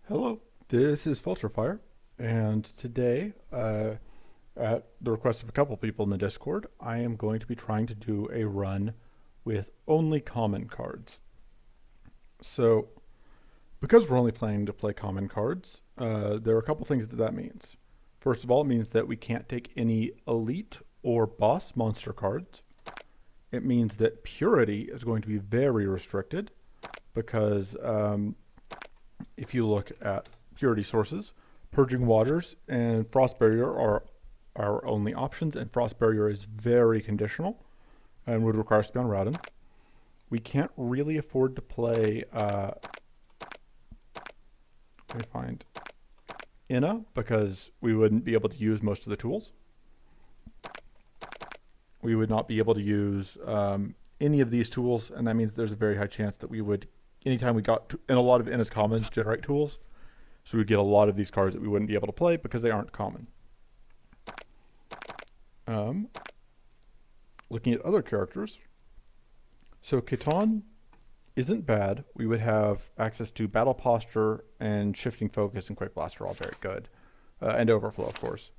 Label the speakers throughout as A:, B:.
A: Hello, this is Filterfire, and today, at the request of a couple people in the Discord, I am going to be trying to do a run with only common cards. So, because we're only planning to play common cards, there are a couple things that means. First of all, it means that we can't take any elite or boss monster cards. It means that purity is going to be very restricted because if you look at purity sources, Purging Waters and Frost Barrier are our only options, and Frost Barrier is very conditional and would require us to be on Rowden. We can't really afford to play, let me find Inna, because we wouldn't be able to use most of the tools. We would not be able to use any of these tools, and that means there's a very high chance that we would, anytime we got to, and a lot of Inna's commons generate tools, so we'd get a lot of these cards that we wouldn't be able to play because they aren't common. Looking at other characters, so Khitan isn't bad. We would have access to Battle Posture and Shifting Focus and Quick Blast are all very good. And Overflow, of course.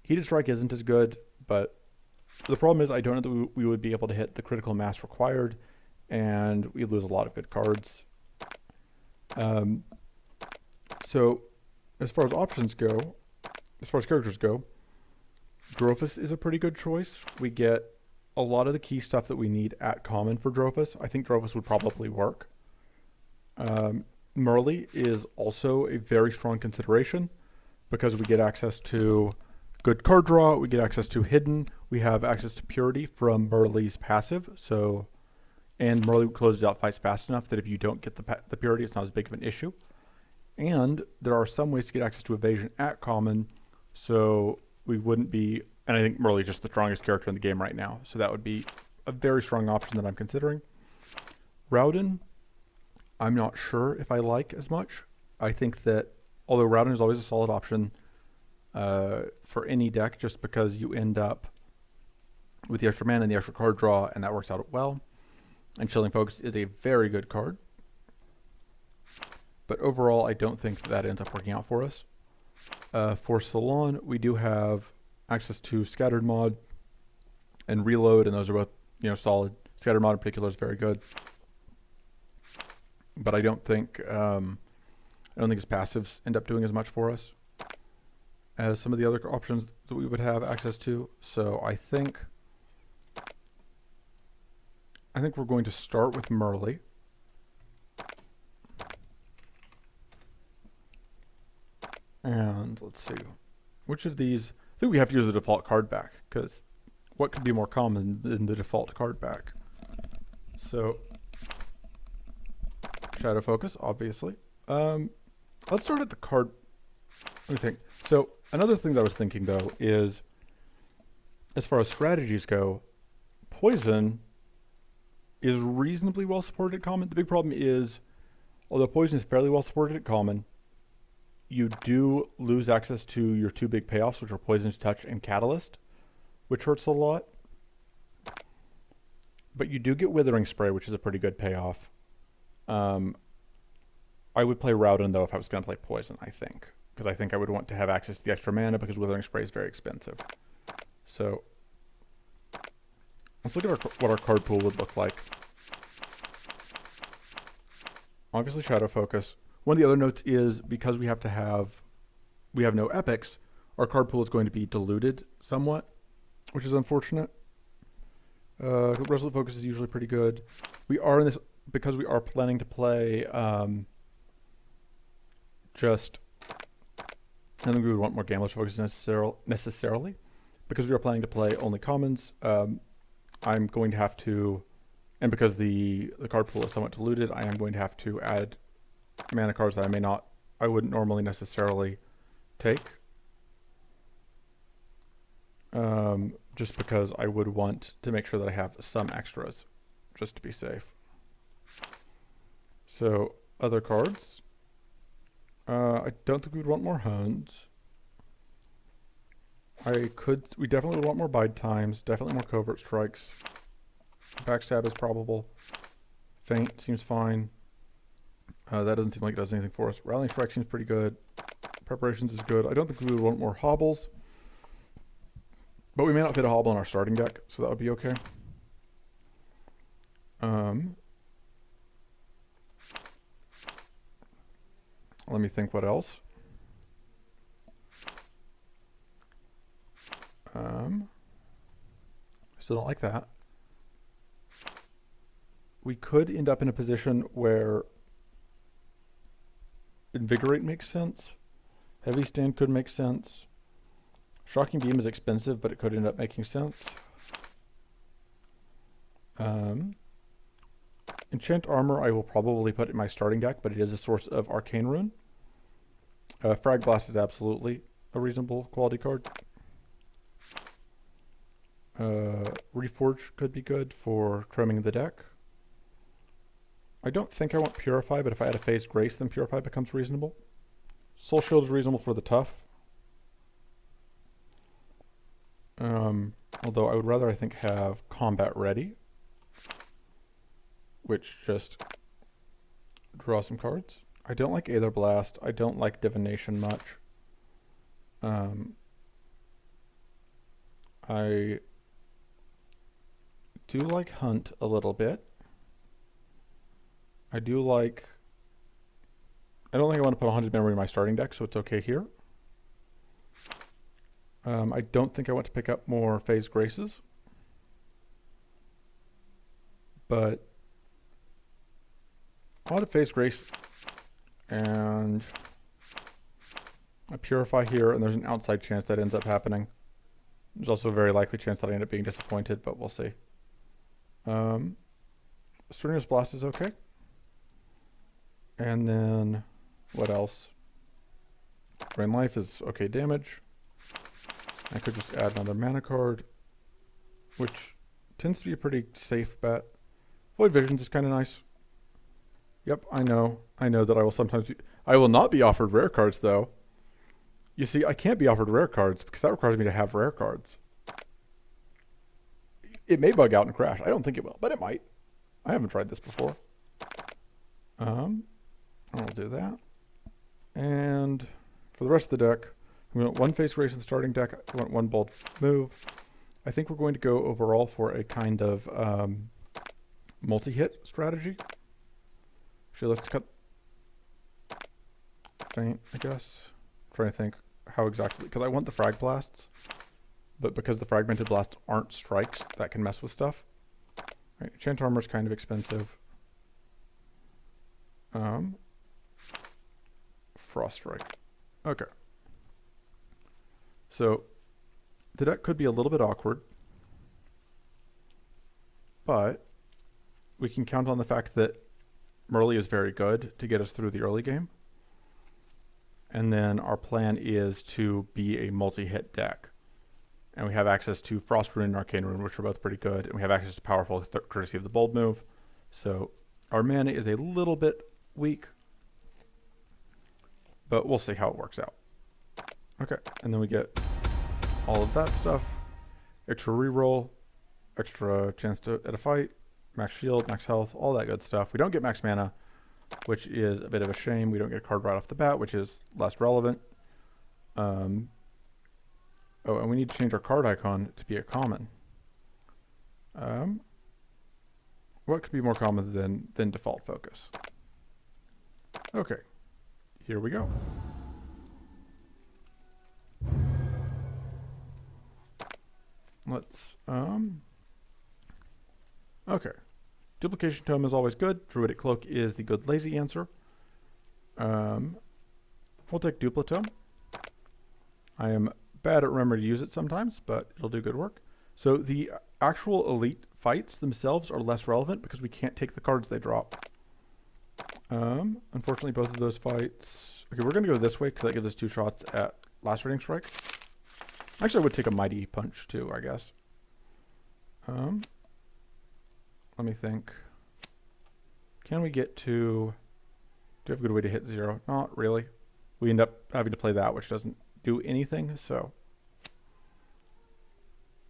A: Heated Strike isn't as good, but the problem is I don't know that we would be able to hit the critical mass required, and we lose a lot of good cards. So as far as options go, as far as characters go, Drophus is a pretty good choice. We get a lot of the key stuff that we need at common for Drophus. I think Drophus would probably work. Mirley is also a very strong consideration because we get access to good card draw, we get access to hidden, we have access to purity from Mirley's passive, so, and Mirley closes out fights fast enough that if you don't get the purity, it's not as big of an issue. And there are some ways to get access to evasion at common, so we wouldn't be, and I think Mirley is just the strongest character in the game right now, so that would be a very strong option that I'm considering. Rowden, I'm not sure if I like as much. I think that, although Rowden is always a solid option for any deck, just because you end up with the extra mana and the extra card draw, and that works out well. And Chilling Focus is a very good card. But overall, I don't think that ends up working out for us. For Salon, we do have access to Scattered Mod and Reload, and those are both, solid. Scattered Mod in particular is very good. But I don't think his passives end up doing as much for us as some of the other options that we would have access to. So I think we're going to start with Mirley. And let's see, which of these, I think we have to use the default card back, because what could be more common than the default card back? So, Shadow Focus, obviously. Let's start at the card, let me think. So, another thing that I was thinking, though, is, as far as strategies go, Poison is reasonably well supported at common. The big problem is, although Poison is fairly well supported at common, you do lose access to your two big payoffs, which are Poison's Touch and Catalyst, which hurts a lot. But you do get Withering Spray, which is a pretty good payoff. I would play Rowden, though, if I was going to play Poison, I think. Because I think I would want to have access to the extra mana, because Withering Spray is very expensive. So, let's look at what our card pool would look like. Obviously, Shadow Focus. One of the other notes is, because we have no epics, our card pool is going to be diluted somewhat, which is unfortunate. Resolute Focus is usually pretty good. We are in this, because we are planning to play I don't think we would want more Gambler's Focus necessarily. Because we are planning to play only commons, I'm going to have to, and because the card pool is somewhat diluted, I am going to have to add mana cards that I wouldn't normally necessarily take. Just because I would want to make sure that I have some extras, just to be safe. So, other cards. I don't think we'd want more Hones. We definitely would want more Bide Times, definitely more Covert Strikes. Backstab is probable. Feint seems fine. That doesn't seem like it does anything for us. Rallying Strike seems pretty good. Preparations is good. I don't think we would want more hobbles. But we may not fit a hobble in our starting deck, so that would be okay. Let me think what else. I still don't like that. We could end up in a position where Invigorate makes sense. Heavy Stand could make sense. Shocking Beam is expensive, but it could end up making sense. Enchant Armor I will probably put in my starting deck, but it is a source of Arcane Rune. Frag Blast is absolutely a reasonable quality card. Reforge could be good for trimming the deck. I don't think I want Purify, but if I had a Phase Grace, then Purify becomes reasonable. Soul Shield is reasonable for the tough. Although I would rather, I think, have Combat Ready, which just draw some cards. I don't like Aether Blast. I don't like Divination much. I do like Hunt a little bit. I don't think I want to put 100 memory in my starting deck, so it's okay here. I don't think I want to pick up more Phase Graces. But I want to Phase Grace and I Purify here, and there's an outside chance that ends up happening. There's also a very likely chance that I end up being disappointed, but we'll see. Strenuous Blast is okay. And then, what else? Drain Life is okay damage. I could just add another mana card, which tends to be a pretty safe bet. Void Visions is kind of nice. Yep, I know. I know that I will sometimes... I will not be offered rare cards, though. You see, I can't be offered rare cards because that requires me to have rare cards. It may bug out and crash. I don't think it will, but it might. I haven't tried this before. I'll do that. And for the rest of the deck, we want one Phase Grace in the starting deck. I want one Bold Move. I think we're going to go overall for a kind of multi-hit strategy. Actually, let's cut Faint, I guess. I'm trying to think how exactly, because I want the Frag Blasts, but because the Fragmented Blasts aren't strikes, that can mess with stuff. Right, Enchant Armor is kind of expensive. Frost Strike. Okay. So the deck could be a little bit awkward, but we can count on the fact that Mirley is very good to get us through the early game. And then our plan is to be a multi-hit deck. And we have access to Frost Rune and Arcane Rune, which are both pretty good. And we have access to Powerful, courtesy of the Bold Move. So our mana is a little bit weak, but we'll see how it works out. Okay, and then we get all of that stuff. Extra reroll, extra chance to at a fight, max shield, max health, all that good stuff. We don't get max mana, which is a bit of a shame. We don't get a card right off the bat, which is less relevant. Oh, and we need to change our card icon to be a common. What could be more common than Default Focus? Okay, here we go. Let's, okay. Duplication Tome is always good. Druidic Cloak is the good lazy answer. We'll take Duplicitome. I am bad at remembering to use it sometimes, but it'll do good work. So the actual elite fights themselves are less relevant because we can't take the cards they drop. Unfortunately, both of those fights... Okay, we're going to go this way because that gives us 2 shots at Lacerating Strike. Actually, I would take a Mighty Punch too, I guess. Let me think. Can we get to... Do you have a good way to hit 0? Not really. We end up having to play that, which doesn't do anything, so...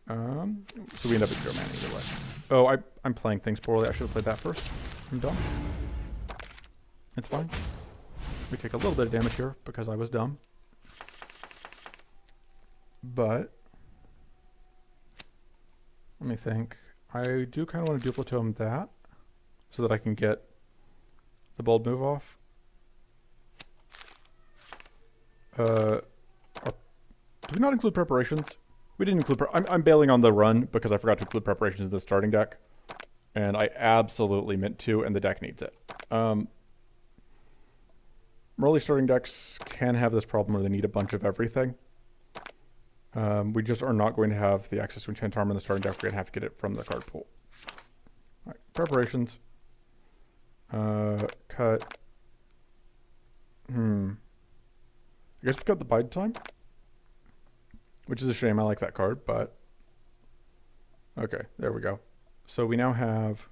A: so we end up at 0 mana either way. Oh, I'm playing things poorly. I should have played that first. I'm dumb. It's fine. We take a little bit of damage here because I was dumb. But let me think. I do kind of want to duplicate that so that I can get the bold move off. Do we not include preparations? We didn't include... I'm bailing on the run because I forgot to include preparations in the starting deck. And I absolutely meant to, and the deck needs it. Early starting decks can have this problem where they need a bunch of everything. We just are not going to have the access to enchant armor in the starting deck. We're going to have to get it from the card pool. All right, preparations. Cut. I guess we got the bide time, which is a shame. I like that card, but okay, there we go. So we now have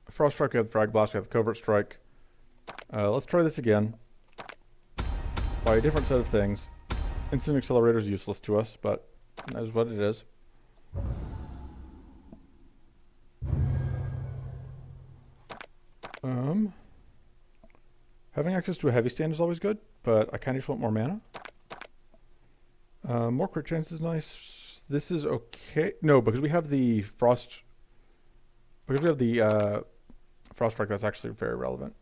A: a Frost Strike, we have the Frag Blast, we have the Covert Strike. Let's try this again. By a different set of things. Instant Accelerator is useless to us, but that is what it is. Having access to a heavy stand is always good, but I kind of just want more mana. More crit chance is nice. This is okay. No, because we have the Frost... Because we have the Frost Strike, that's actually very relevant.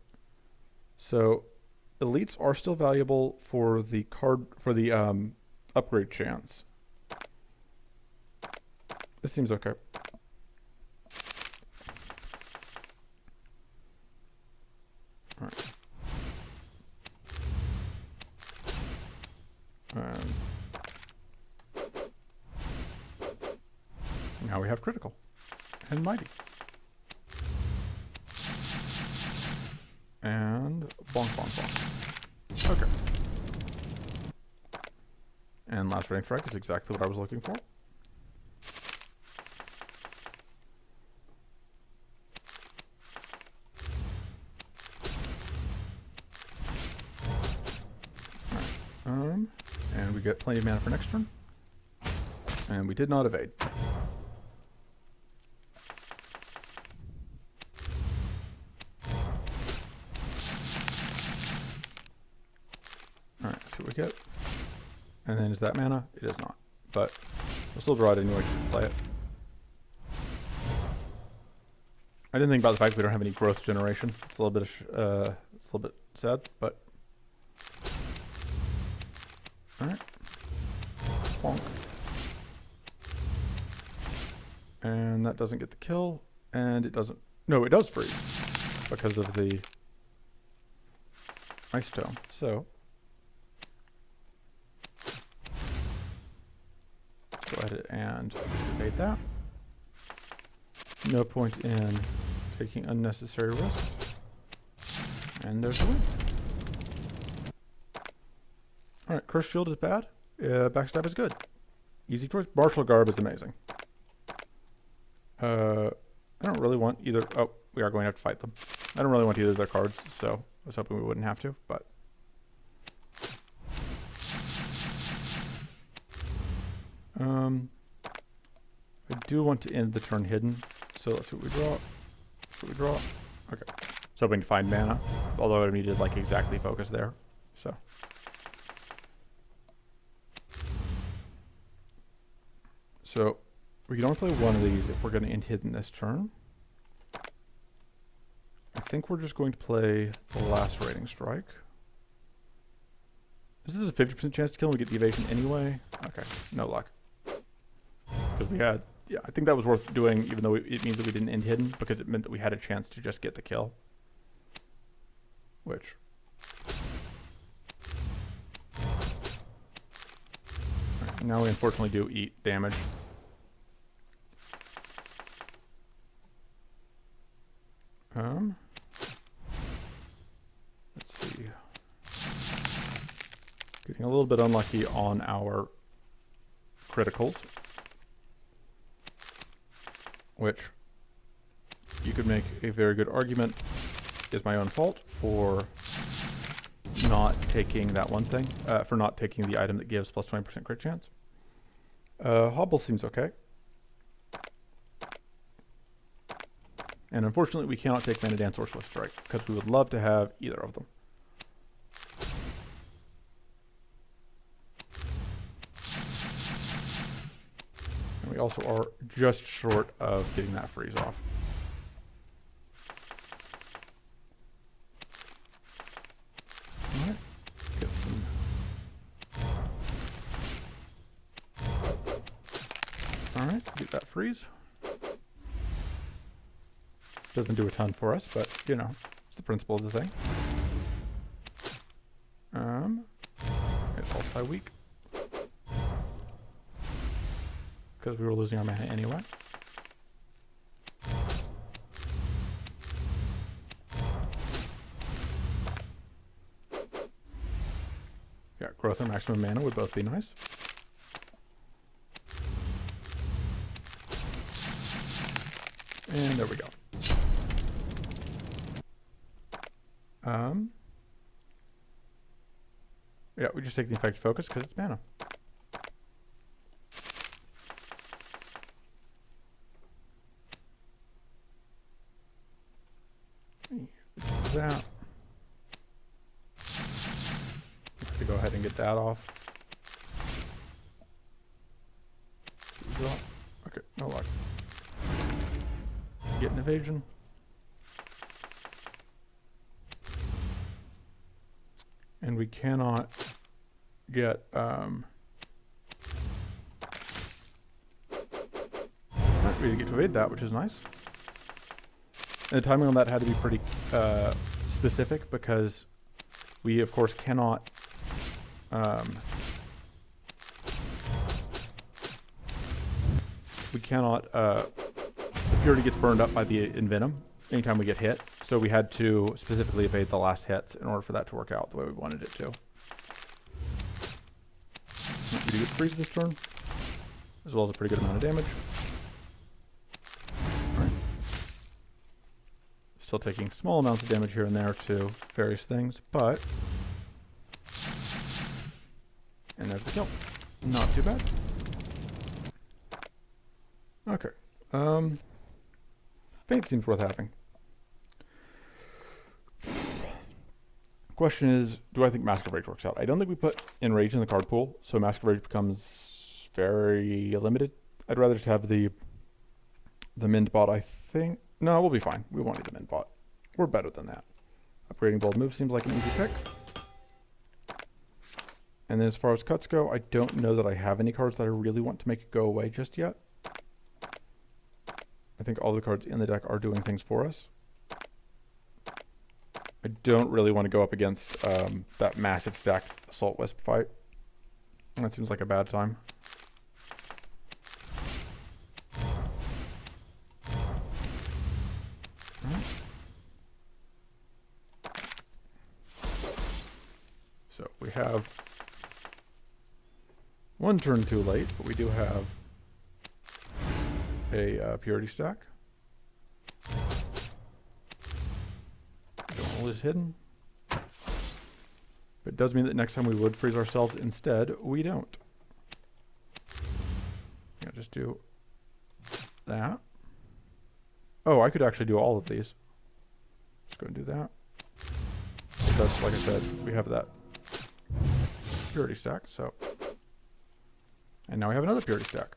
A: So, elites are still valuable for the card... For the upgrade chance. This seems okay. Alright. Now we have critical and mighty. And bonk, bonk, bonk. Okay. And lacerating strike is exactly what I was looking for. And we get plenty of mana for next turn. And we did not evade. Alright, see what we get. And then is that mana? It is not. But we'll still draw it anyway to play it. I didn't think about the fact that we don't have any growth generation. It's a little bit sad, but alright. Bonk. And that doesn't get the kill. And it doesn't... No, it does freeze. Because of the Ice Tome. So... let's go ahead and evade that. No point in taking unnecessary risks. And there's the win. Alright, Curse Shield is bad. Backstab is good. Easy choice. Martial Garb is amazing. I don't really want either... Oh, we are going to have to fight them. I don't really want either of their cards, so I was hoping we wouldn't have to, but... I do want to end the turn hidden, so let's see what we draw. What we draw. Okay. So hoping to find mana, although I needed like exactly focus there, so... So, we can only play one of these if we're going to end hidden this turn. I think we're just going to play the Lacerating Strike. This is a 50% chance to kill and we get the evasion anyway. Okay, no luck. Because we had... Yeah, I think that was worth doing, even though it means that we didn't end hidden, because it meant that we had a chance to just get the kill. Which... Right, now we unfortunately do eat damage. Let's see. Getting a little bit unlucky on our criticals. Which you could make a very good argument is my own fault for not taking that one thing, for not taking the item that gives plus 20% crit chance. Hobble seems okay. And unfortunately, we cannot take Mana Dance or Swift Strike, because we would love to have either of them. And we also are just short of getting that freeze off. Alright, get some. Alright, get that freeze. Doesn't do a ton for us, but you know, it's the principle of the thing. It's multi-weak. Because we were losing our mana anyway. Yeah, growth and maximum mana would both be nice. And there we go. Yeah, we just take the effective focus because it's mana. That. Have to go ahead and get that off. Okay, no luck. Get an evasion. And we cannot get we didn't get to evade that, which is nice. And the timing on that had to be pretty specific because we of course cannot the purity gets burned up by the Envenom anytime we get hit, so we had to specifically evade the last hits in order for that to work out the way we wanted it to. We do get freeze this turn, as well as a pretty good amount of damage. Alright. Still taking small amounts of damage here and there to various things, but... And there's the kill. Not too bad. Okay. Faint seems worth having. Question is, do I think Mask of Rage works out? I don't think we put Enrage in the card pool, so Mask of Rage becomes very limited. I'd rather just have the Mind Bot, I think. No, we'll be fine. We won't need the Mind Bot. We're better than that. Upgrading Bold Move seems like an easy pick. And then as far as cuts go, I don't know that I have any cards that I really want to make it go away just yet. I think all the cards in the deck are doing things for us. I don't really want to go up against that massive stacked Assault Wisp fight. That seems like a bad time. Alright. So we have one turn too late, but we do have a purity stack. All is hidden. But it does mean that next time we would freeze ourselves. Instead, we don't. Yeah, just do that. Oh, I could actually do all of these. Let's go and do that. Because, like I said, we have that purity stack, so. And now we have another purity stack,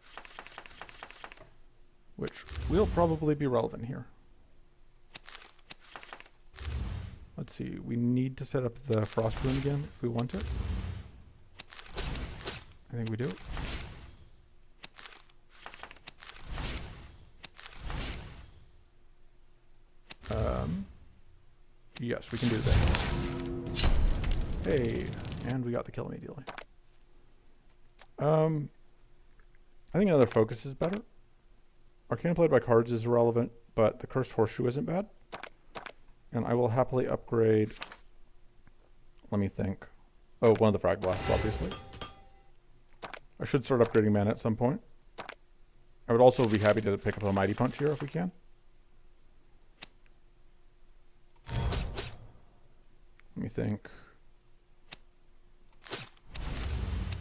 A: which will probably be relevant here. Let's see, we need to set up the Frost Rune again if we want it. I think we do. Yes, we can do that. Hey, and we got the kill immediately. I think another focus is better. Arcana played by cards is irrelevant, but the Cursed Horseshoe isn't bad. And I will happily upgrade, let me think. Oh, one of the Frag Blasts, obviously. I should start upgrading mana at some point. I would also be happy to pick up a Mighty Punch here if we can. Let me think.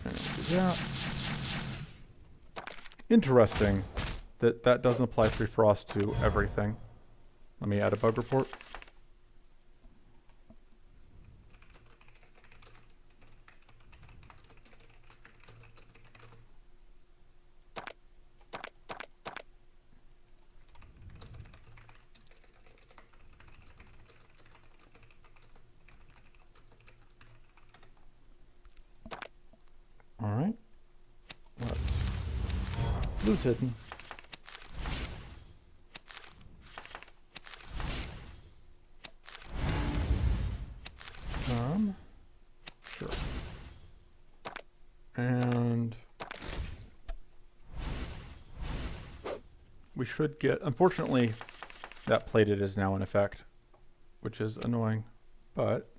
A: And do that. Interesting that that doesn't apply Free Frost to everything. Let me add a bug report. All right. Let's lose hidden. Sure. And we should get, unfortunately, that plated is now in effect, which is annoying, but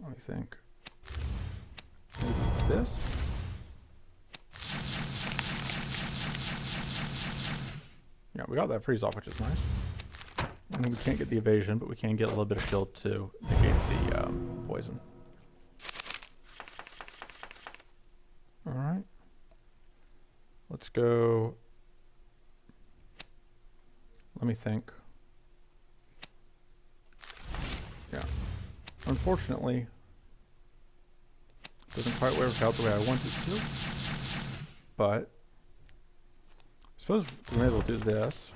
A: let me think. Maybe this. Yeah, we got that freeze off, which is nice. And we can't get the evasion, but we can get a little bit of shield to negate the poison. All right. Let's go. Let me think. Yeah. Unfortunately, it doesn't quite work out the way I want it to. But I suppose we may as well do this.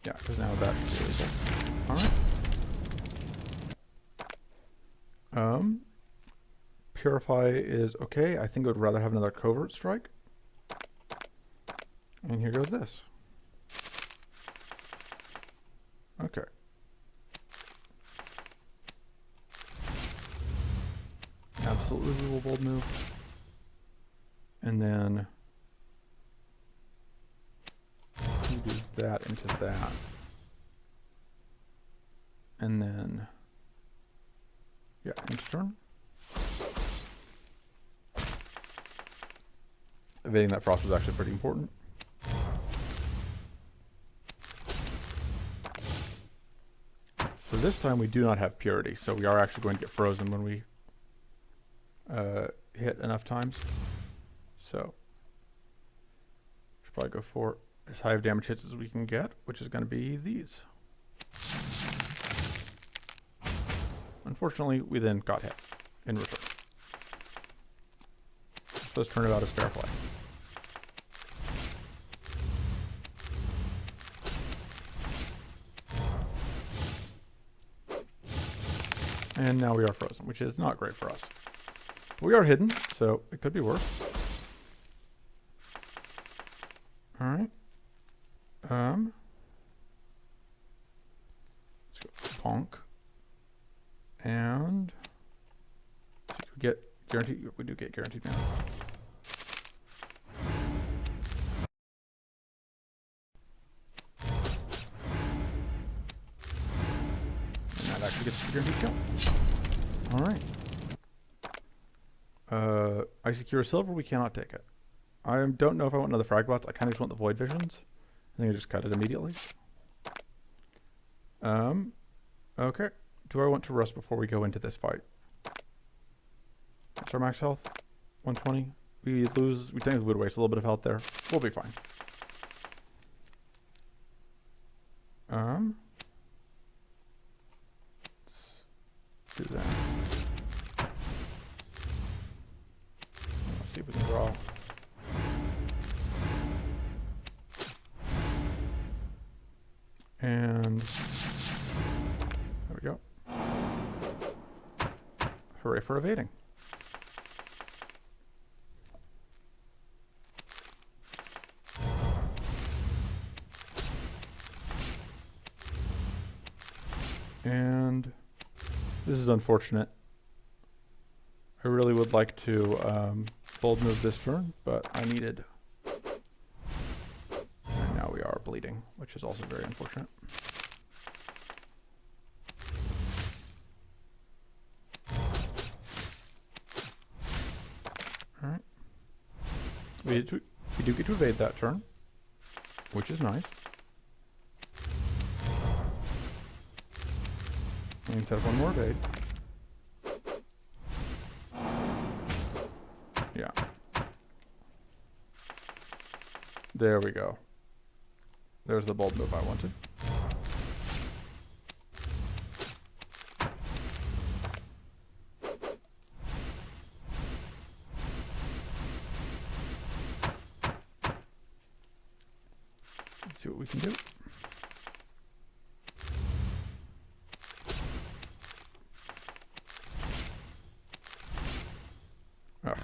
A: Yeah, because now that should be illegal. Alright. Purify is okay. I think I would rather have another covert strike. And here goes this. Okay. Absolutely we will bold move. And then we do that into that. And then, yeah, end turn. Evading that frost was actually pretty important. So this time we do not have purity, so we are actually going to get frozen when we hit enough times. So should probably go for as high of damage hits as we can get, which is going to be these. Unfortunately, we then got hit in return. So let's turn it out as fair play. And now we are frozen, which is not great for us. We are hidden, so it could be worse. All right. Let's go bonk. And we get guaranteed. We do get guaranteed mana. And that actually gets the guaranteed kill. All right. Icy Cure Silver, we cannot take it. I don't know if I want another frag bots. I kind of just want the Void Visions. I think I just cut it immediately. Okay. Do I want to rest before we go into this fight? What's our max health? 120. We technically would waste a little bit of health there. We'll be fine. Let's do that. Let's see if we can draw. And there we go. Hooray for evading. And this is unfortunate. I really would like to bold move this turn, but I needed. And now we are bleeding, which is also very unfortunate. All right. We do get to evade that turn, which is nice. We need to have one more evade. Yeah. There we go. There's the bold move I wanted. Let's see what we can do. Ugh,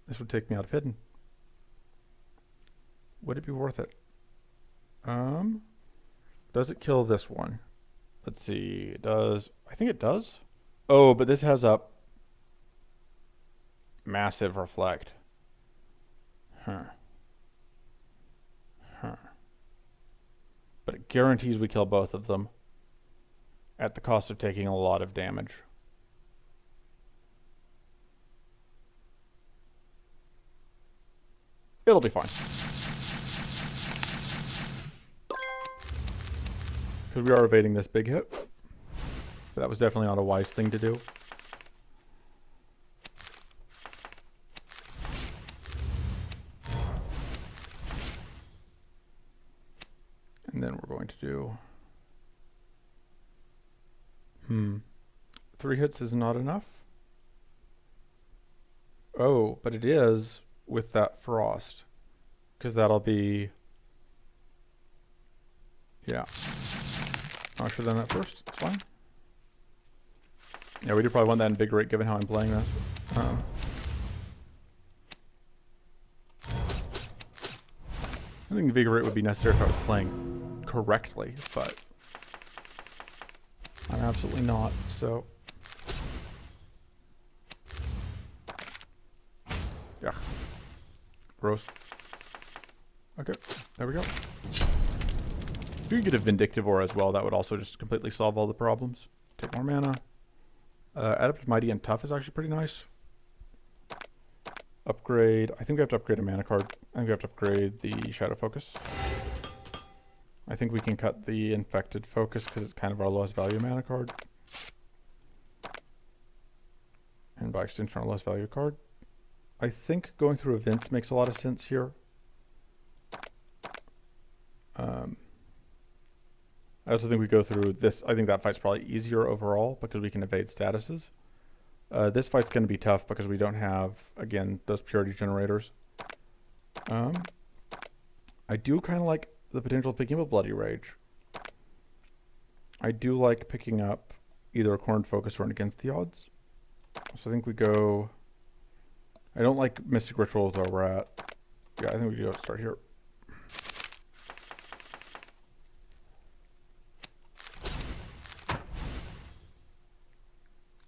A: this would take me out of hidden. Would it be worth it? Does it kill this one? Let's see. It does. I think it does. Oh, but this has a massive reflect. Huh. But it guarantees we kill both of them at the cost of taking a lot of damage. It'll be fine. Because we are evading this big hit. But that was definitely not a wise thing to do. And then we're going to do... 3 hits is not enough. Oh, but it is with that frost. Because that'll be... Yeah. I should have done that first. It's fine. Yeah, we do probably want that invigorate given how I'm playing this. I think invigorate would be necessary if I was playing correctly, but I'm absolutely not, so... Yeah. Gross. Okay, there we go. If you could get a Vindictive Aura as well, that would also just completely solve all the problems. Take more mana. Adept, Mighty, and Tough is actually pretty nice. Upgrade. I think we have to upgrade a mana card. I think we have to upgrade the Shadow Focus. I think we can cut the Infected Focus because it's kind of our lowest value mana card. And by extension, our lowest value card. I think going through events makes a lot of sense here. I also think we go through this. I think that fight's probably easier overall because we can evade statuses. This fight's going to be tough because we don't have, again, those purity generators. I do kind of like the potential of picking up a Bloody Rage. I do like picking up either a Cornered Focus or an Against the Odds. So I think we go... I don't like Mystic Ritual with where we're at. Yeah, I think we go start here.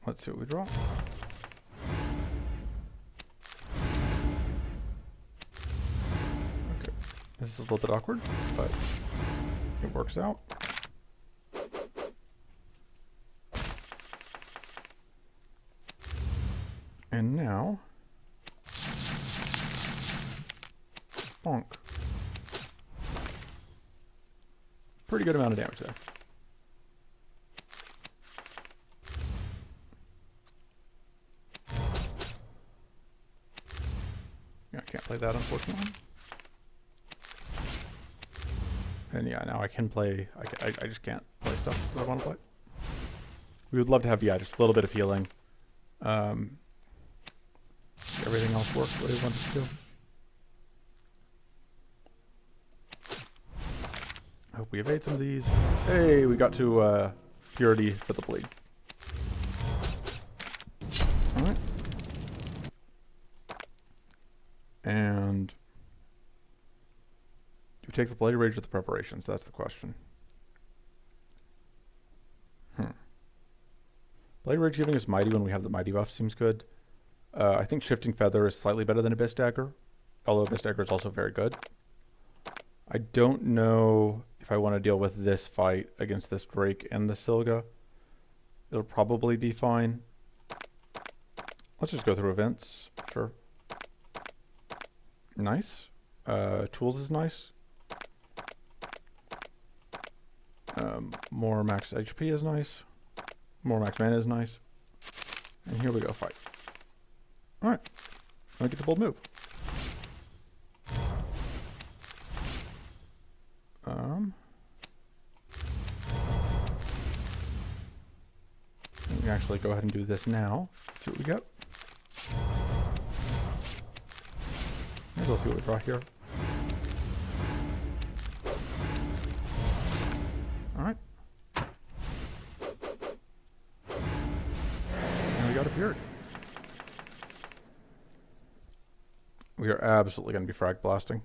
A: Let's see what we draw. Okay, this is a little bit awkward, but it works out. And now, bonk. Pretty good amount of damage there. I can't play that, unfortunately. And yeah, now I can play... I just can't play stuff that I want to play. We would love to have, yeah, just a little bit of healing. Everything else worked the way we wanted to do. I hope we evade some of these. Hey, we got to purity for the bleed. Alright. And... do we take the Bloody Rage with the preparations? That's the question. Bloody Rage giving us Mighty when we have the Mighty buff seems good. I think Shifting Feather is slightly better than Abyss Dagger, although Abyss Dagger is also very good. I don't know if I want to deal with this fight against this Drake and the Silga. It'll probably be fine. Let's just go through events. Sure. Nice. Tools is nice. More max HP is nice. More max mana is nice. And here we go, fight. Alright. Now we get the bold move. can actually go ahead and do this now. See what we get. Maybe we'll see what we draw here. Alright. And we got a beard. We are absolutely going to be frag blasting.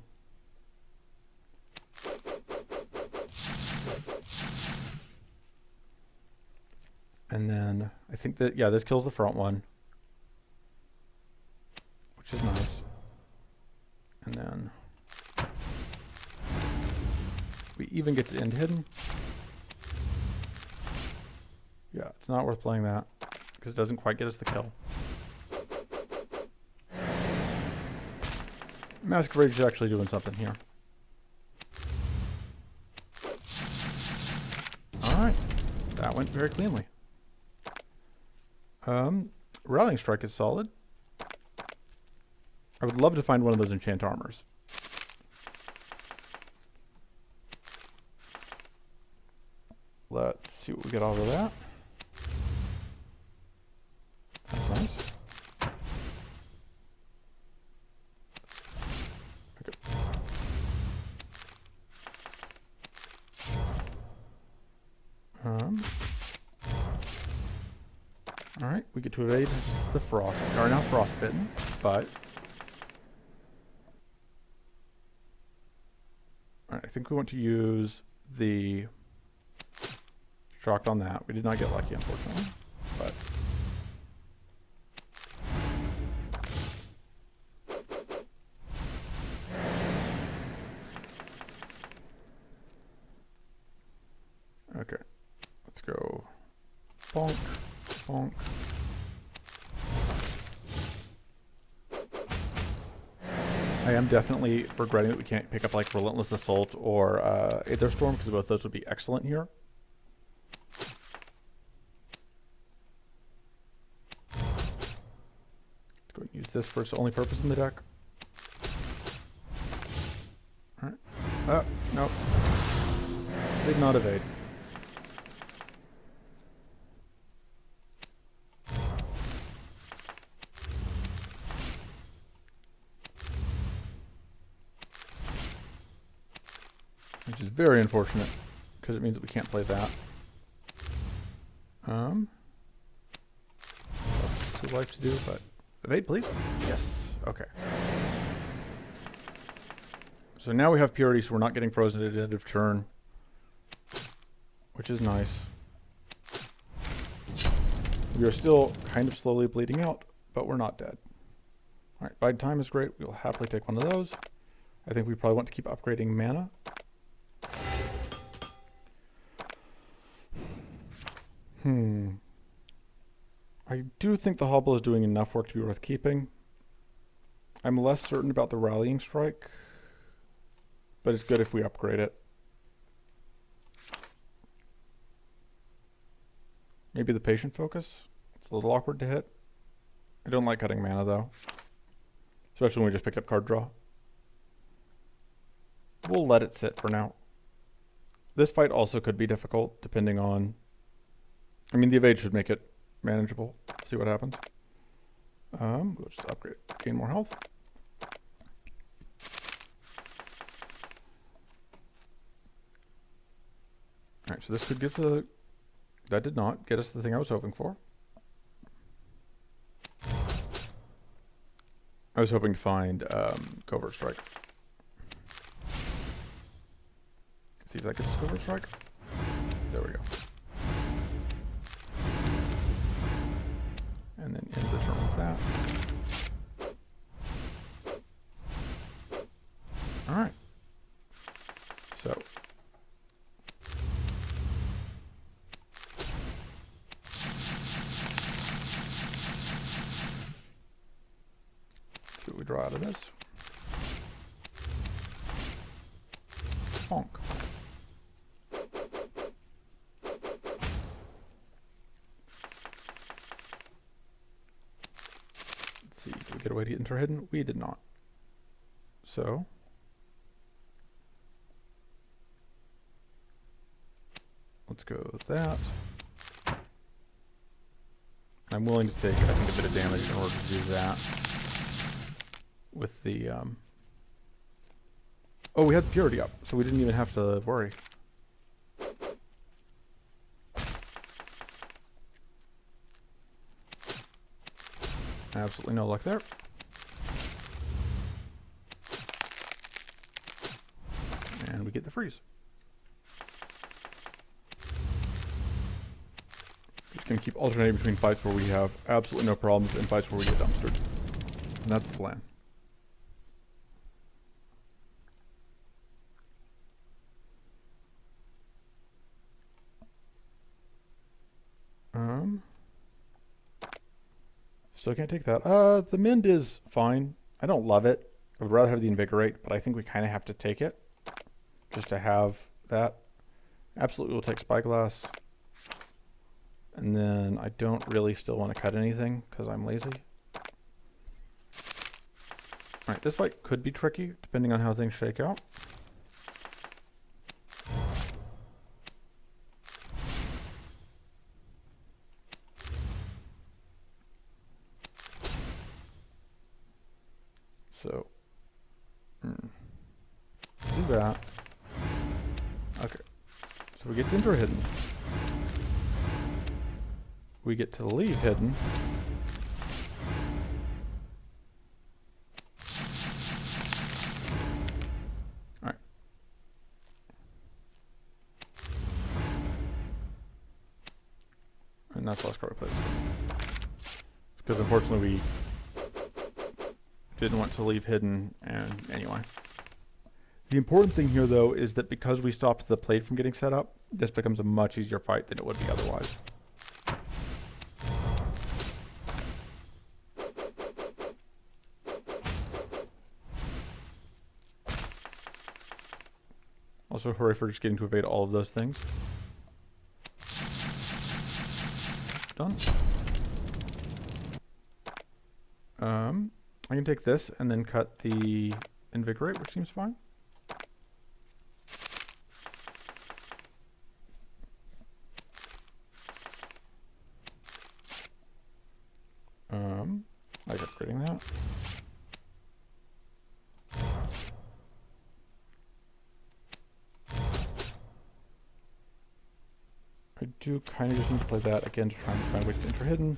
A: And then I think that, yeah, this kills the front one, which is nice. And then we even get to end hidden. Yeah, it's not worth playing that because it doesn't quite get us the kill. Mask of Rage is actually doing something here. Alright, that went very cleanly. Rallying Strike is solid. I would love to find one of those enchant armors. Let's see what we get out of that. That's nice. Okay. Alright, we get to evade the frost. We are now frostbitten, but alright, I think we want to use the shocked on that. We did not get lucky, unfortunately, but okay. Let's go bonk, bonk. I am definitely regretting that we can't pick up like Relentless Assault or Aether Storm, because both those would be excellent here. Let's go and use this for its only purpose in the deck. Alright. Nope. Did not evade. Which is very unfortunate, because it means that we can't play that. That's life to do, but evade, please. Yes. Okay. So now we have purity, so we're not getting frozen at the end of turn, which is nice. We are still kind of slowly bleeding out, but we're not dead. All right, bide time is great. We'll happily take one of those. I think we probably want to keep upgrading mana. I do think the Hobble is doing enough work to be worth keeping. I'm less certain about the Rallying Strike, but it's good if we upgrade it. Maybe the Patient Focus. It's a little awkward to hit. I don't like cutting mana though, especially when we just picked up card draw. We'll let it sit for now. This fight also could be difficult depending on... I mean, the evade should make it manageable. Let's see what happens. We'll just upgrade it. Gain more health. Alright, so this could get the... That did not get us the thing I was hoping for. I was hoping to find Covert Strike. See if that gets Covert Strike. There we go. And then end the turn with that. Alright. So. Let's see what we draw out of this. Honk. Did we get away to enter hidden? We did not. So let's go with that. I'm willing to take, I think, a bit of damage in order to do that. With the, oh, we had purity up, so we didn't even have to worry. Absolutely no luck there. And we get the freeze. Just gonna keep alternating between fights where we have absolutely no problems and fights where we get dumpstered. And that's the plan. Still can't take that. The Mend is fine. I don't love it. I would rather have the Invigorate, but I think we kind of have to take it. Just to have that. Absolutely will take Spyglass. And then I don't really still want to cut anything because I'm lazy. Alright, this fight could be tricky depending on how things shake out. So, do that. Okay. So we get to enter hidden. We get to leave hidden. Alright. And that's the last card we played. Because unfortunately we didn't want to leave hidden, and anyway. The important thing here though is that because we stopped the plate from getting set up, this becomes a much easier fight than it would be otherwise. Also hooray for just getting to evade all of those things. Done. I can take this and then cut the Invigorate, which seems fine. I like upgrading that. I do kind of just need to play that again to try and find ways to enter hidden,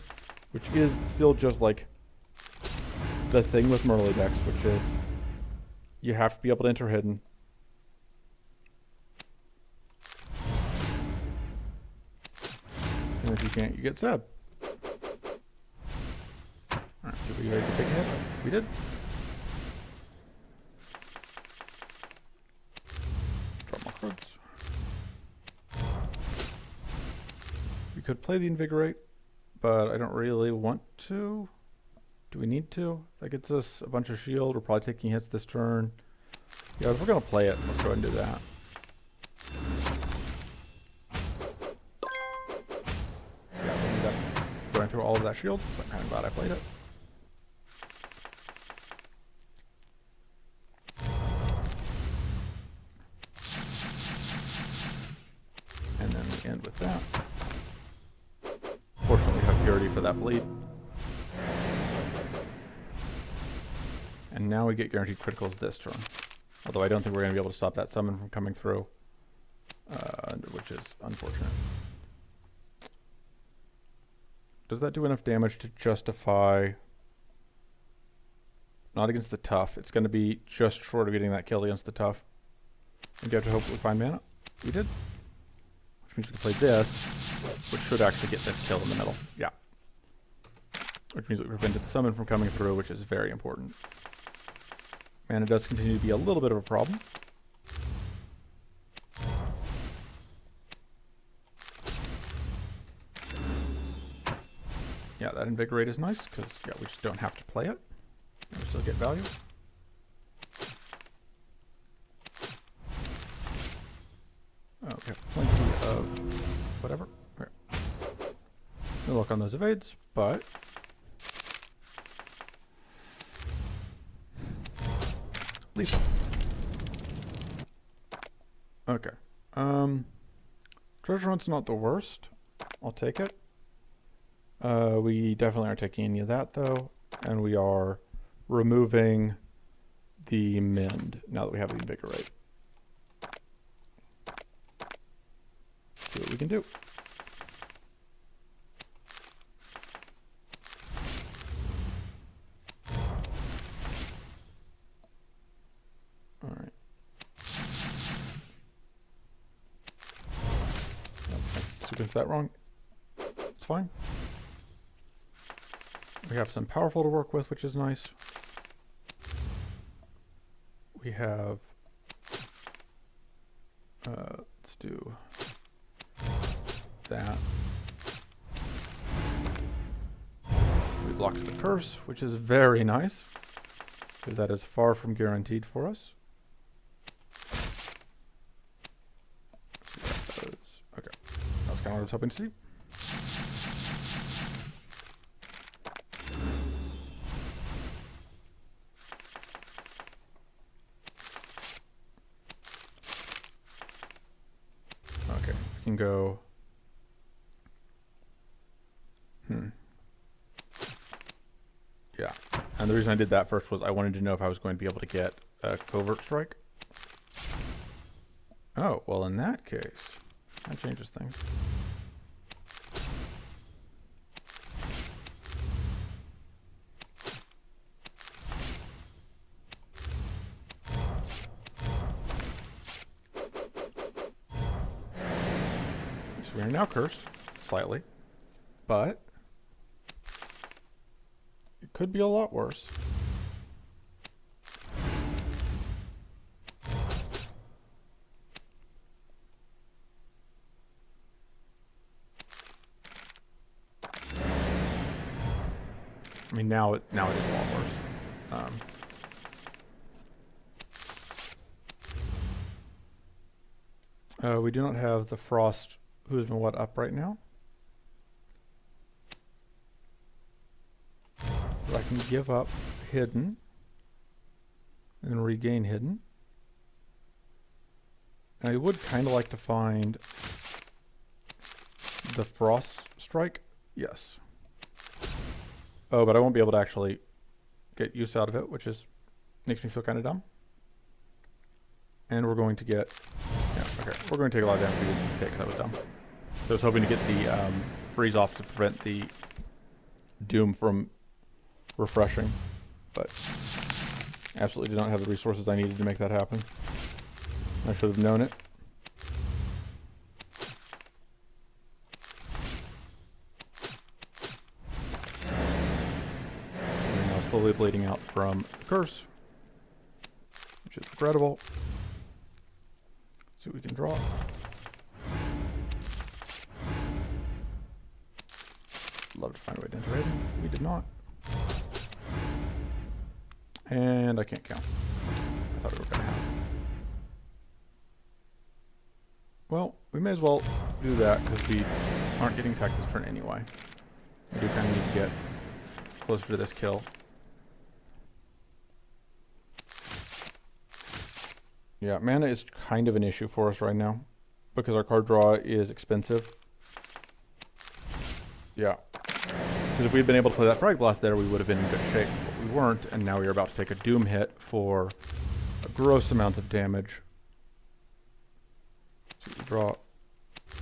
A: which is still just like the thing with Mirley decks, which is you have to be able to enter hidden. And if you can't, you get sad. Alright, so we ready to take a hit? We did. Drop more cards. We could play the Invigorate, but I don't really want to. Do we need to? That gets us a bunch of shield. We're probably taking hits this turn. Yeah, if we're going to play it, let's go ahead and do that. Yeah, we ended up going through all of that shield, so I'm kind of glad I played it. And then we end with that. Fortunately, we have purity for that bleed. And now we get guaranteed criticals this turn. Although I don't think we're going to be able to stop that summon from coming through, which is unfortunate. Does that do enough damage to justify... Not against the tough. It's going to be just short of getting that kill against the tough. And you have to hope we find mana. We did. Which means we can play this, which should actually get this kill in the middle. Yeah. Which means we prevented the summon from coming through, which is very important. Mana does continue to be a little bit of a problem. Yeah, that Invigorate is nice, because yeah, we just don't have to play it. And we still get value. Okay, plenty of whatever. Okay. No luck on those evades, but... lethal. Okay. Treasure Hunt's not the worst. I'll take it. We definitely aren't taking any of that though, and we are removing the mend now that we have the invigorate. Let's see what we can do. All right. Sequence that wrong. It's fine. We have some powerful to work with, which is nice. We have, let's do that. We blocked the curse, which is very nice, because that is far from guaranteed for us. Okay, that's kind of what I was hoping to see. Okay, we can go. Yeah, and the reason I did that first was I wanted to know if I was going to be able to get a covert strike. Oh, well in that case, that changes things. So we are now cursed, slightly, but it could be a lot worse. I mean, now it is a lot worse. We do not have the frost who's been what up right now. But I can give up hidden and regain hidden. And I would kind of like to find the frost strike. Yes. Oh, but I won't be able to actually get use out of it, which is makes me feel kind of dumb. And we're going to get, yeah, okay, we're going to take a lot of damage we didn't take because that was dumb. So I was hoping to get the freeze off to prevent the doom from refreshing, but absolutely did not have the resources I needed to make that happen. I should have known it. We're now slowly bleeding out from the curse, which is regrettable. Let's see what we can draw. Love to find a way to enter it. We did not. And I can't count. I thought we were going to have. Well, we may as well do that because we aren't getting attacked this turn anyway. We do kind of need to get closer to this kill. Yeah, mana is kind of an issue for us right now because our card draw is expensive. Yeah. Because if we had been able to play that Frag Blast there, we would have been in good shape. But we weren't, and now we are about to take a Doom hit for a gross amount of damage. So we draw.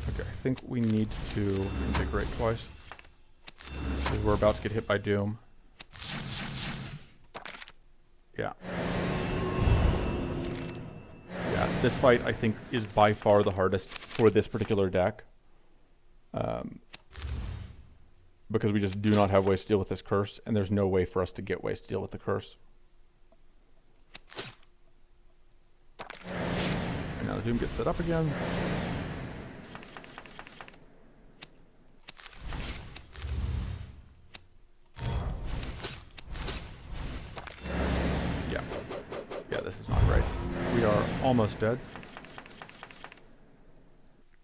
A: Okay, I think we need to invigorate twice. Because we're about to get hit by Doom. Yeah. Yeah, this fight I think is by far the hardest for this particular deck. Because we just do not have ways to deal with this curse, and there's no way for us to get ways to deal with the curse. And now the Doom gets set up again. Yeah. Yeah, this is not great. We are almost dead.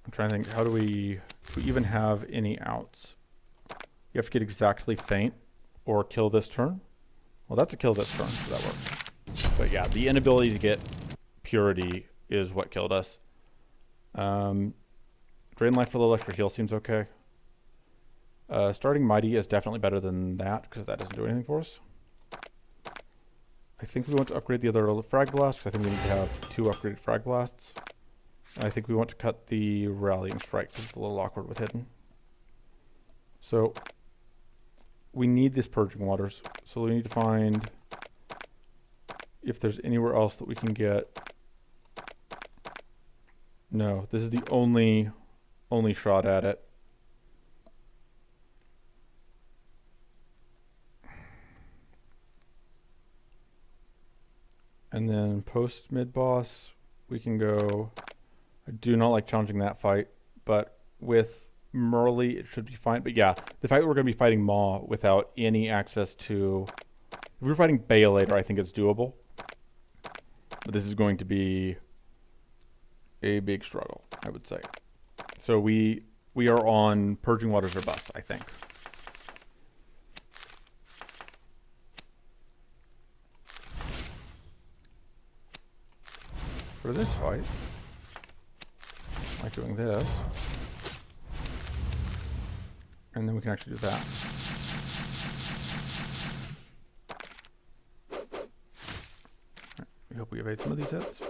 A: I'm trying to think, how do we even have any outs? You have to get exactly faint or kill this turn. Well, that's a kill this turn, so that works. But yeah, the inability to get purity is what killed us. Drain life for the extra heal seems okay. Starting Mighty is definitely better than that, because that doesn't do anything for us. I think we want to upgrade the other Frag Blast, because I think we need to have 2 upgraded Frag Blasts. And I think we want to cut the Rallying Strike, because it's a little awkward with hidden. So, we need this Purging Waters. So we need to find if there's anywhere else that we can get. No, this is the only shot at it. And then post mid-boss, we can go... I do not like challenging that fight, but with Mirley, it should be fine. But yeah, the fact that we're going to be fighting Maw without any access to... If we were fighting Bale later, I think it's doable. But this is going to be a big struggle, I would say. So we are on Purging Waters or bust, I think. For this fight, I like doing this. And then we can actually do that. Right, we hope we evade some of these hits.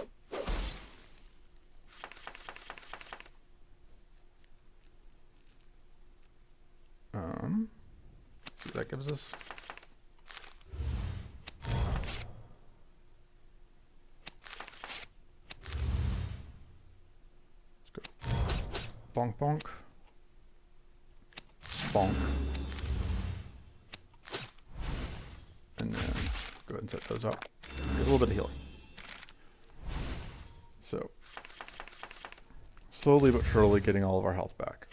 A: See what that gives us. Let's go. Bonk, bonk. Bonk. And then go ahead and set those up. Get a little bit of healing. So, slowly but surely getting all of our health back.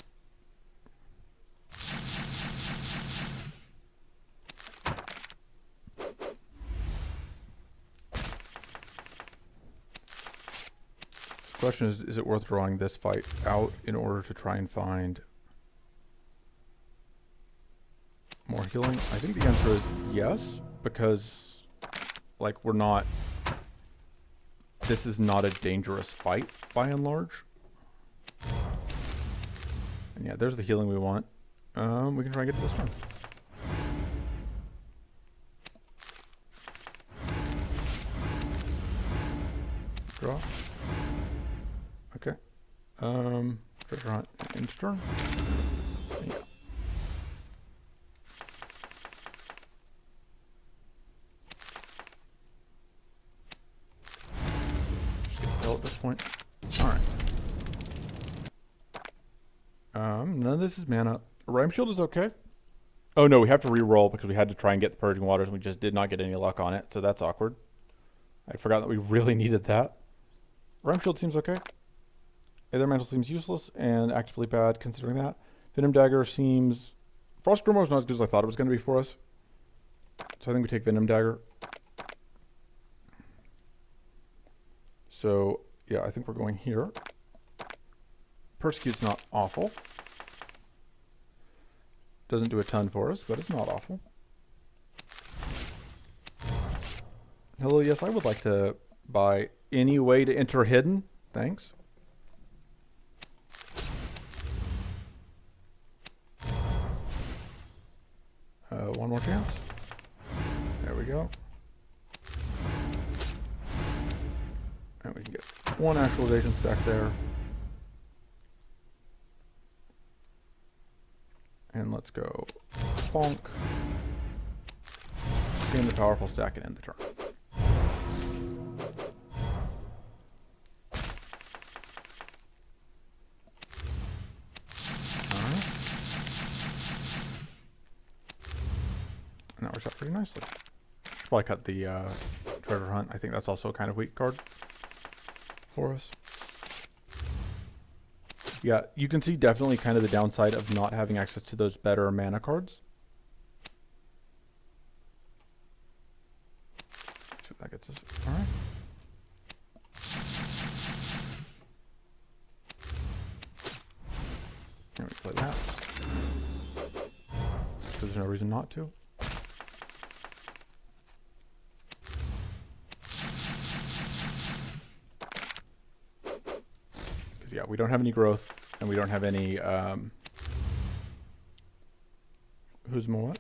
A: The question is it worth drawing this fight out in order to try and find more healing? I think the answer is yes, because, like, we're not... This is not a dangerous fight, by and large. And yeah, there's the healing we want. We can try and get to this one. Draw. Okay. Treasure hunt and turn. Yeah. Just get the kill at this point. Alright. None of this is mana. Ram Shield is okay. Oh no, we have to re-roll because we had to try and get the Purging Waters and we just did not get any luck on it, so that's awkward. I forgot that we really needed that. Ram Shield seems okay. Aether Mantle seems useless and actively bad considering that. Venom Dagger seems... Frost Grimoire is not as good as I thought it was going to be for us. So I think we take Venom Dagger. So, yeah, I think we're going here. Persecute's not awful. Doesn't do a ton for us, but it's not awful. Hello, yes, I would like to buy any way to enter hidden. Thanks. One more chance. There we go. And we can get one actualization stack there. And let's go bonk. Gain the powerful stack and end the turn. Alright. And that works out pretty nicely. Should probably cut the treasure hunt. I think that's also a kind of weak card for us. Yeah, you can see definitely kind of the downside of not having access to those better mana cards. So that gets us. Alright. And we play that. Because there's no reason not to. Yeah, we don't have any growth, and we don't have any Who's more what?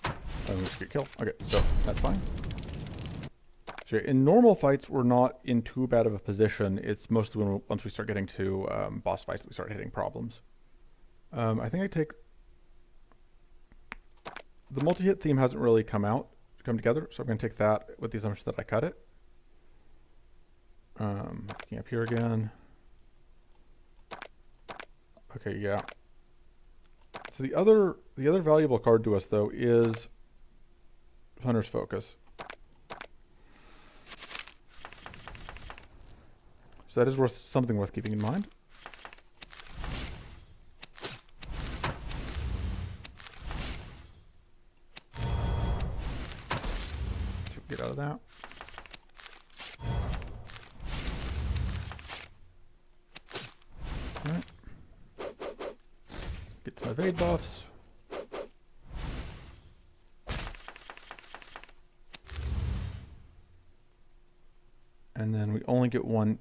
A: Oh, we just get killed. Okay, so that's fine. So in normal fights, we're not in too bad of a position. It's mostly when once we start getting to boss fights that we start hitting problems. I think I take... The multi-hit theme hasn't really come together, so I'm going to take that with the assumption that I cut it. Looking up here again. Okay, yeah. So the other valuable card to us though is Hunter's Focus. So that is something worth keeping in mind. Let's get out of that. All right. Get some evade buffs. And then we only get one.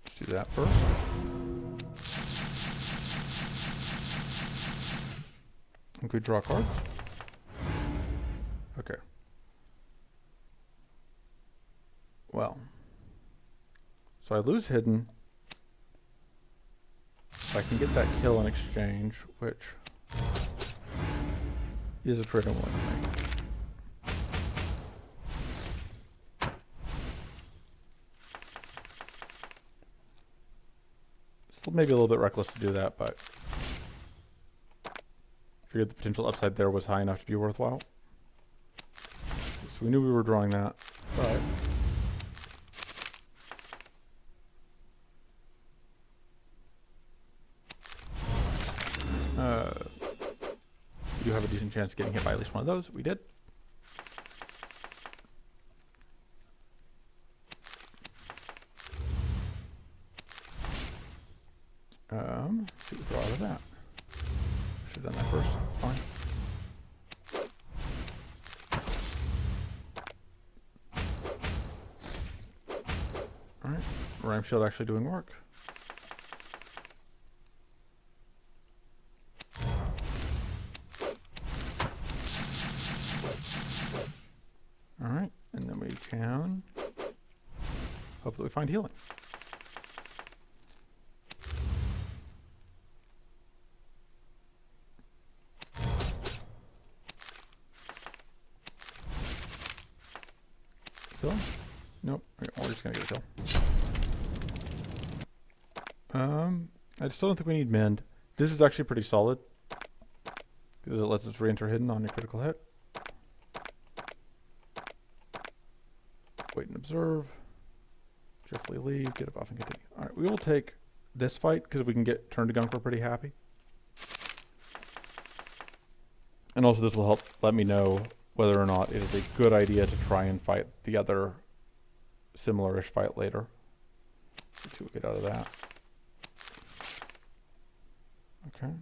A: Let's do that first. And we draw cards. Okay. Well. So I lose hidden. I can get that kill in exchange, which is a trade I'm willing to make. Still maybe a little bit reckless to do that, but I figured the potential upside there was high enough to be worthwhile. So we knew we were drawing that, but we do have a decent chance of getting hit by at least one of those. We did. Let's see what we draw out of that. Should have done that first. It's fine. Alright. Rhyme Shield actually doing work. Alright. And then we can hopefully find healing. Kill? Nope. Okay, we're just gonna get a kill. I still don't think we need mend. This is actually pretty solid because it lets us re-enter hidden on a critical hit. Wait and observe. Carefully leave. Get a buff and continue. All right, we will take this fight because we can get turn to gunk. We're pretty happy. And also this will help let me know whether or not it is a good idea to try and fight the other similar-ish fight later. Let's see what we get out of that. Okay.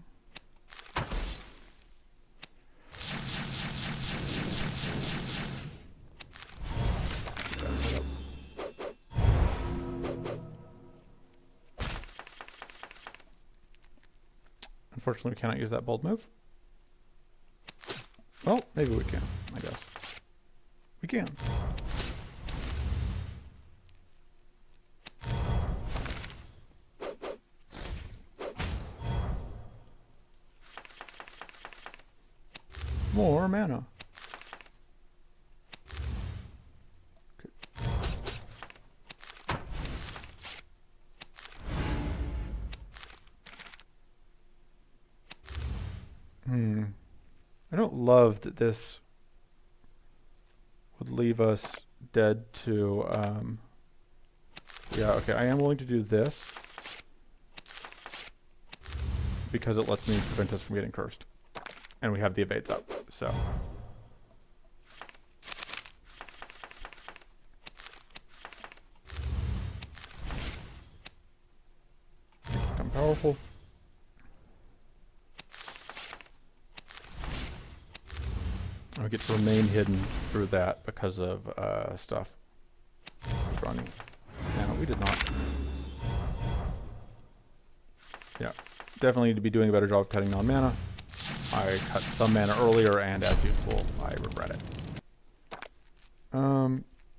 A: Unfortunately, we cannot use that bold move. Well, maybe we can, I guess. We can. More mana. Okay. I don't love that this would leave us dead to, yeah, okay, I am willing to do this because it lets me prevent us from getting cursed. And we have the evades up, so. Become powerful. And we get to remain hidden through that because of stuff. Running. No, we did not. Yeah, Definitely need to be doing a better job of cutting non-mana. I cut some mana earlier, and as usual, I regret it.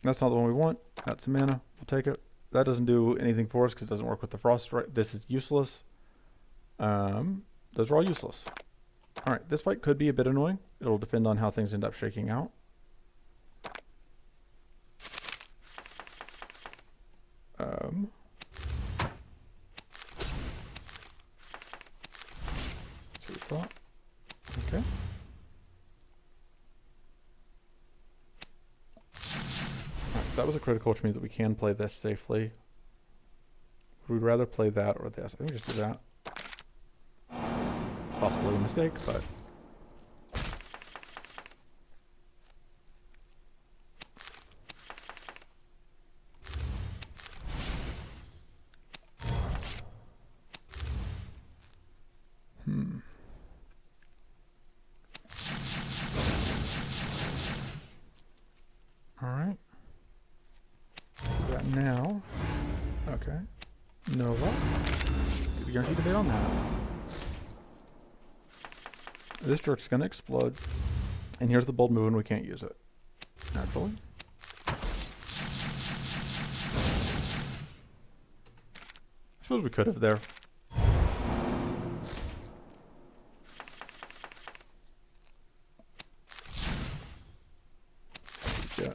A: That's not the one we want. That's some mana. We'll take it. That doesn't do anything for us because it doesn't work with the frost. This is useless. Those are all useless. All right, this fight could be a bit annoying. It'll depend on how things end up shaking out. Sweet thought. Okay. Alright, so that was a critical, which means that we can play this safely. Would we rather play that or this? I think we just do that. Possibly a mistake, but... Alright. Do that now. Okay. Nova. Get the guaranteed debate on that. This jerk's gonna explode. And here's the bold move and we can't use it. Naturally. I suppose we could have there. Yeah.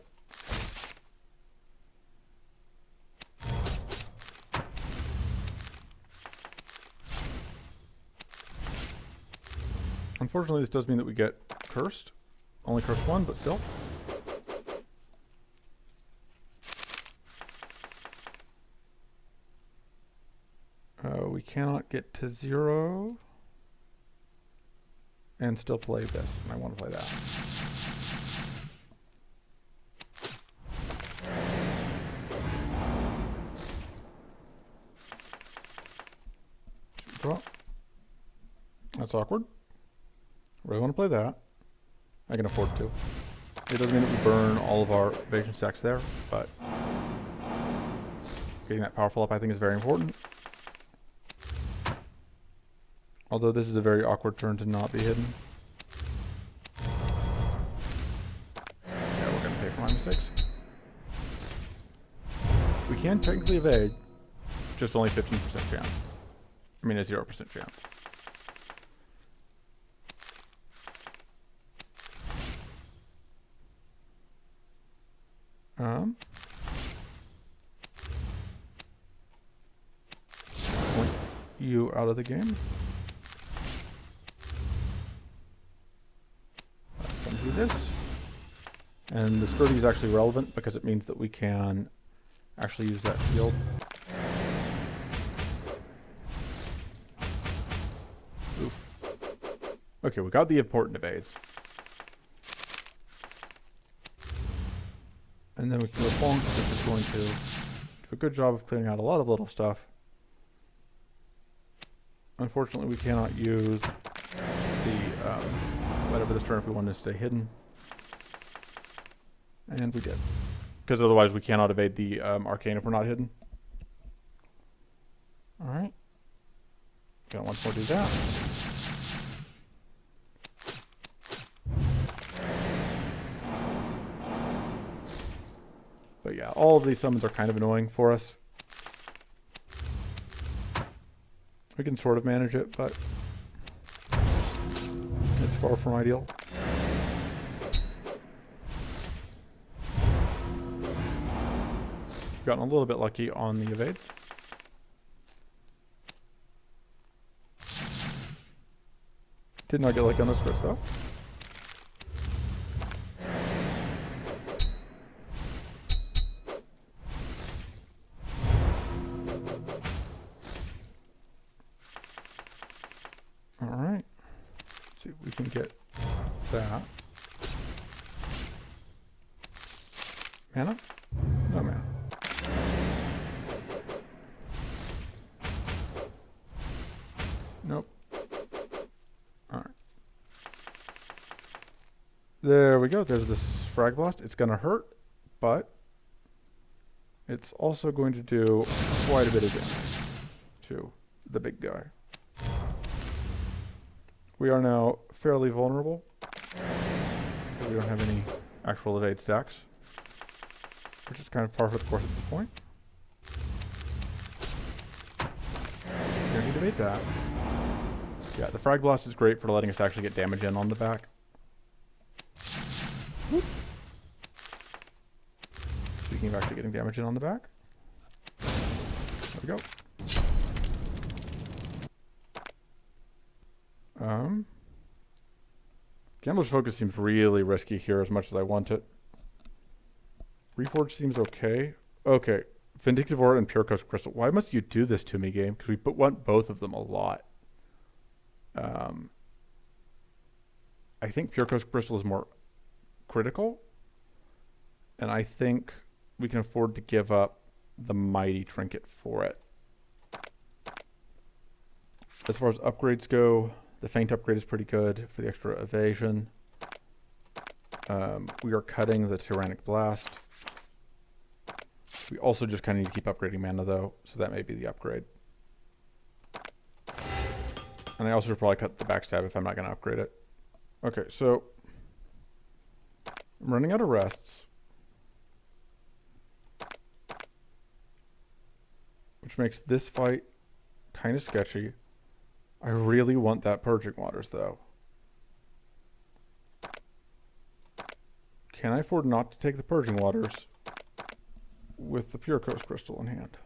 A: Unfortunately, this does mean that we get cursed. Only cursed one, but still. We cannot get to 0 and still play this, and I want to play that. Draw. That's awkward. Really want to play that. I can afford to. It doesn't mean that we burn all of our evasion stacks there, but getting that powerful up I think is very important. Although this is a very awkward turn to not be hidden. Yeah, we're going to pay for my mistakes. We can technically evade, just only 15% chance. I mean a 0% chance. Point you out of the game. Do this, and the skirting is actually relevant because it means that we can actually use that field. Oof. Okay, we got the important evades, and then we can go bonk, which is going to do a good job of clearing out a lot of little stuff. Unfortunately, we cannot use the whatever this turn if we wanted to stay hidden. And we did. Because otherwise we cannot evade the arcane if we're not hidden. Alright. Gonna once more do that. But yeah, all of these summons are kind of annoying for us. We can sort of manage it, but it's far from ideal. We've gotten a little bit lucky on the evades. Did not get lucky on this first though. Alright. Let's see if we can get that. Mana? No mana. Nope. Alright. There we go. There's this Frag Blast. It's going to hurt, but it's also going to do quite a bit of damage to the big guy. We are now fairly vulnerable. We don't have any actual evade stacks, which is kind of par for the course at this point. Don't need to evade that. Yeah, the Frag Blast is great for letting us actually get damage in on the back. Whoop. Speaking of actually getting damage in on the back. There we go. Gambler's Focus seems really risky here as much as I want it. Reforge seems okay. Okay. Vindictive Aura and Pure Coast Crystal. Why must you do this to me, game? Because we want both of them a lot. I think Pure Coast Crystal is more critical. And I think we can afford to give up the Mighty Trinket for it. As far as upgrades go, the Feint upgrade is pretty good for the extra evasion. We are cutting the Tyrannic Blast. We also just kind of need to keep upgrading mana though, so that may be the upgrade. And I also should probably cut the backstab if I'm not going to upgrade it. Okay, so I'm running out of rests, which makes this fight kind of sketchy. I really want that Purging Waters, though. Can I afford not to take the Purging Waters with the Pure Coast Crystal in hand?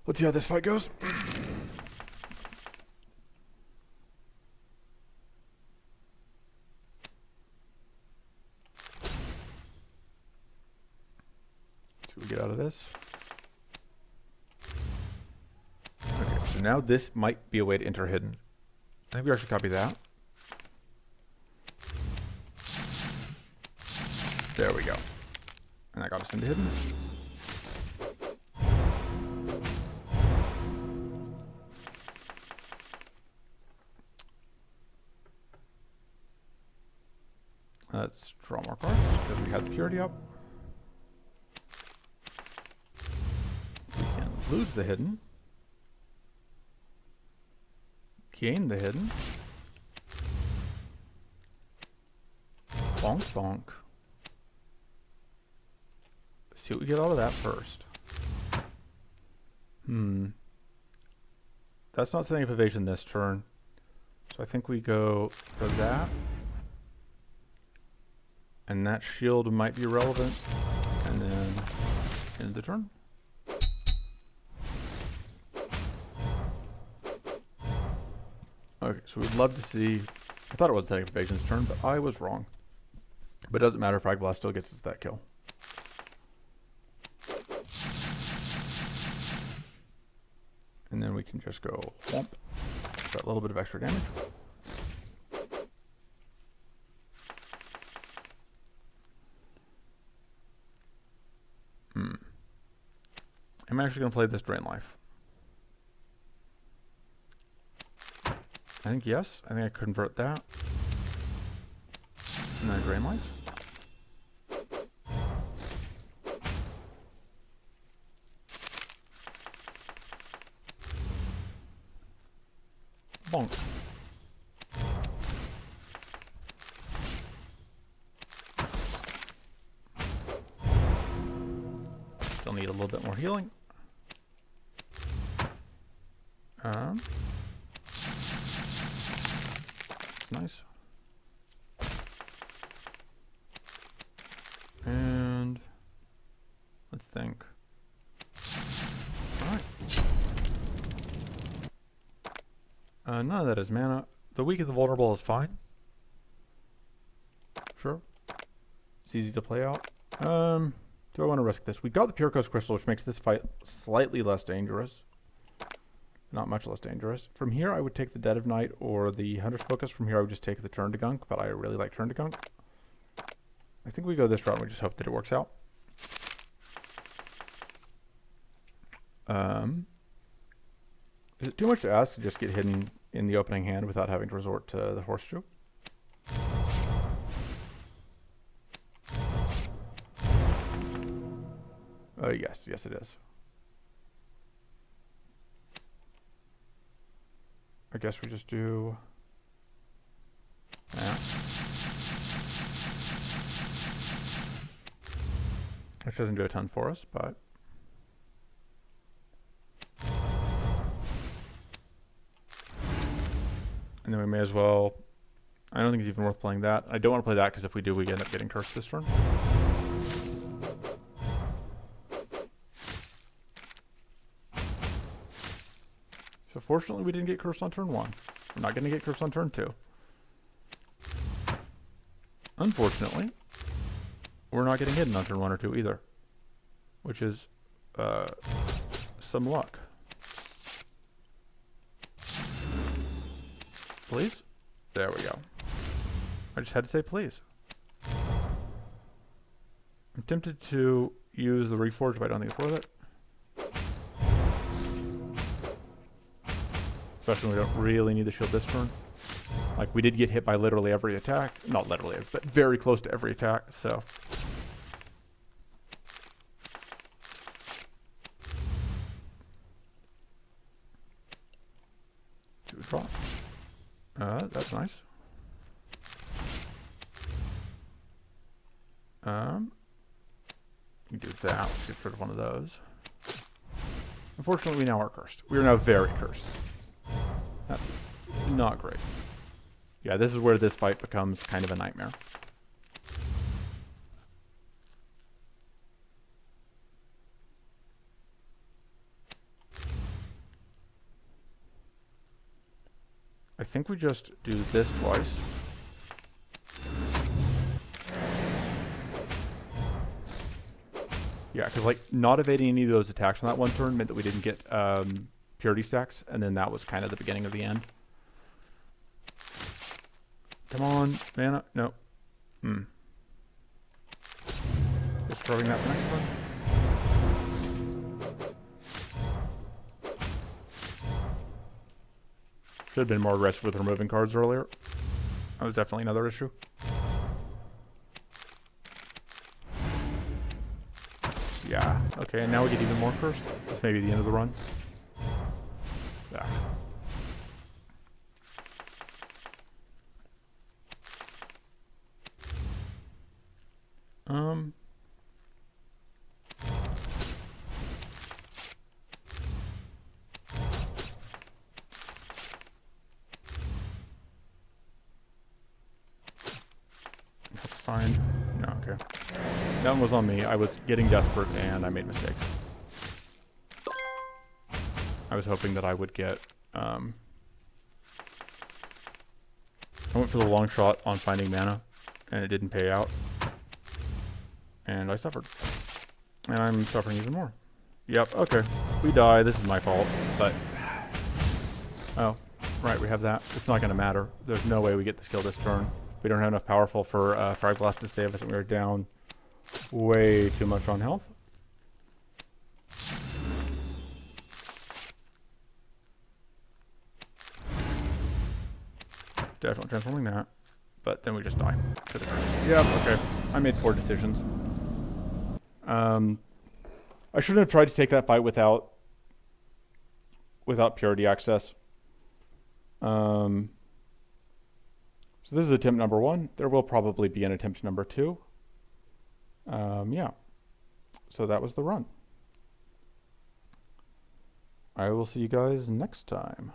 A: Let's see how this fight goes. Let's see what we get out of this. So now this might be a way to enter hidden. I think we actually copy that. There we go. And that got us into hidden. Let's draw more cards because we had the purity up. We can lose the hidden. Gain the hidden. Bonk, bonk. See what we get out of that first. That's not setting up evasion this turn. So I think we go for that. And that shield might be relevant. And then end the turn. Okay, so we'd love to see... I thought it was setting up evasion's turn, but I was wrong. But it doesn't matter, Frag Blast still gets us that kill. And then we can just go whomp. Got a little bit of extra damage. I'm actually going to play this Drain Life. I think yes. I think I convert that. And then Drain Life. Bonk. Still need a little bit more healing. Nice. And let's think. All right. None of that is mana. The Weak of the Vulnerable is fine. Sure. It's easy to play out. Do I want to risk this? We got the Pure Coast Crystal, which makes this fight slightly less dangerous. Not much less dangerous. From here, I would take the Dead of Night or the Hunter's Focus. From here, I would just take the Turn to Gunk, but I really like Turn to Gunk. I think we go this route and we just hope that it works out. Is it too much to ask to just get hidden in the opening hand without having to resort to the Horseshoe? Yes. Yes, it is. I guess we just do that. Which doesn't do a ton for us, but and then we may as well, I don't think it's even worth playing that. I don't want to play that because if we do, we end up getting cursed this turn. So fortunately we didn't get cursed on turn 1. We're not going to get cursed on turn 2. Unfortunately, we're not getting hidden on turn 1 or 2 either, which is some luck. Please? There we go. I just had to say please. I'm tempted to use the Reforge, but I don't think it's worth it. Especially when we don't really need the shield this turn. Like, we did get hit by literally every attack. Not literally, but very close to every attack, so. Do a drop. That's nice. We do that. Let's get rid of one of those. Unfortunately, we now are cursed. We are now very cursed. That's not great. Yeah, this is where this fight becomes kind of a nightmare. I think we just do this twice. Yeah, because like not evading any of those attacks on that one turn meant that we didn't get purity stacks, and then that was kind of the beginning of the end. Come on, mana. No. Just throwing that for next turn. Should have been more aggressive with removing cards earlier. That was definitely another issue. Yeah, okay, and now we get even more cursed. This may be the end of the run. Yeah. That's fine. No, okay. That one was on me. I was getting desperate and I made mistakes. I was hoping that I would get, I went for the long shot on finding mana and it didn't pay out. And I suffered. And I'm suffering even more. Yep, okay. We die. This is my fault, but oh, right, we have that. It's not going to matter. There's no way we get this kill this turn. We don't have enough powerful for Frag Blast to save us, and we are down way too much on health. Definitely transforming that. But then we just die. Yep, okay. I made poor decisions. I shouldn't have tried to take that fight without purity access. So this is attempt number 1. There will probably be an attempt number 2. Yeah. So that was the run. I will see you guys next time.